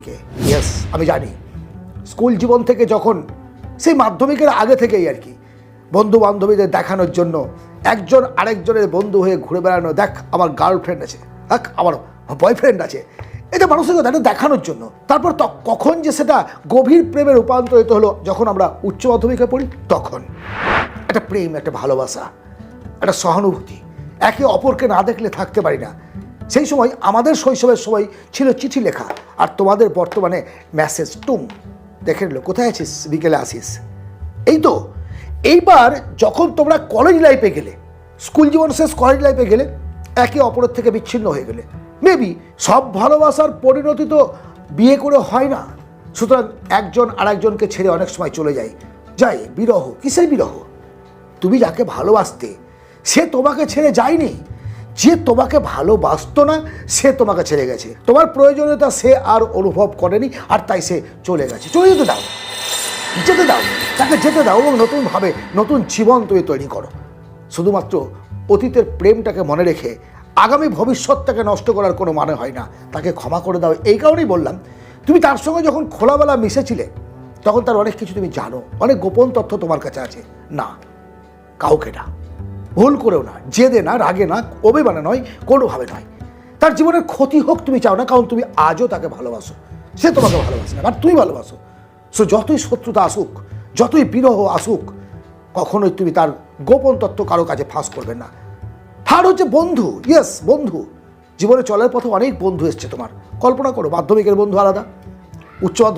কে? Yes, আমি জানি। School জীবন থেকে যখন সেই মাধ্যমিকের আগে থেকেই আর কি বন্ধু বান্ধবীদের দেখানোর জন্য একজন আরেকজনের বন্ধু হয়ে ঘুরে বেড়ানো, দেখ আমার গার্লফ্রেন্ড আছে, দেখ আমার বয়ফ্রেন্ড আছে, এটা মানসিকতা এটা দেখানোর জন্য। তারপর কখন যে সেটা গভীর প্রেমে রূপান্তরিত হলো যখন আমরা উচ্চ মাধ্যমিকে পড়ি, তখন একটা প্রেম, একটা ভালোবাসা, একটা সহানুভূতি, একে অপরকে না দেখলে থাকতে পারি না। সেই সময় আমাদের শৈশবের সময় ছিল চিঠি লেখা, আর তোমাদের বর্তমানে মেসেজ, টুম দেখে নিল কোথায় আছিস, বিকেলে আসিস। এই তো এইবার যখন তোমরা কলেজ লাইফে গেলে, স্কুল জীবন শেষ, কলেজ লাইফে গেলে, একে অপরের থেকে বিচ্ছিন্ন হয়ে গেলে। মেবি সব ভালোবাসার পরিণতি তো বিয়ে করে হয় না, সুতরাং একজন আরেকজনকে ছেড়ে অনেক সময় চলে যায়। বিরহ, কিসের বিরহ? তুমি যাকে ভালোবাসতে সে তোমাকে ছেড়ে যায়নি, যে তোমাকে ভালোবাসতো না সে তোমাকে ছেড়ে গেছে। তোমার প্রয়োজনীয়তা সে আর অনুভব করেনি, আর তাই সে চলে গেছে। চলে যেতে দাও, তাকে যেতে দাও এবং নতুনভাবে নতুন জীবন তুমি তৈরি করো। শুধুমাত্র অতীতের প্রেমটাকে মনে রেখে আগামী ভবিষ্যৎটাকে নষ্ট করার কোনো মানে হয় না। তাকে ক্ষমা করে দাও। এই কারণেই বললাম, তুমি তার সঙ্গে যখন খোলাবেলা মিশেছিলে তখন তার অনেক কিছু তুমি জানো, অনেক গোপন তথ্য তোমার কাছে আছে। না, কাউকে না, ভুল করেও না, জেদে না, রাগে না, অভিমানে নয়, কোনোভাবে নয়। তার জীবনের ক্ষতি হোক তুমি চাও না, কারণ তুমি আজও তাকে ভালোবাসো, সে তোমাকে ভালোবাসে না, আর তুমি ভালোবাসো। সো যতই শত্রুতা আসুক, যতই বিরহ আসুক, কখনোই তুমি তার গোপন তথ্য কারো কাছে ফাঁস করবে না। থার্ড হচ্ছে বন্ধু। ইয়েস, বন্ধু। জীবনে চলার পথে অনেক বন্ধু এসছে তোমার। কল্পনা করো, মাধ্যমিকের বন্ধু আলাদা, উচ্চ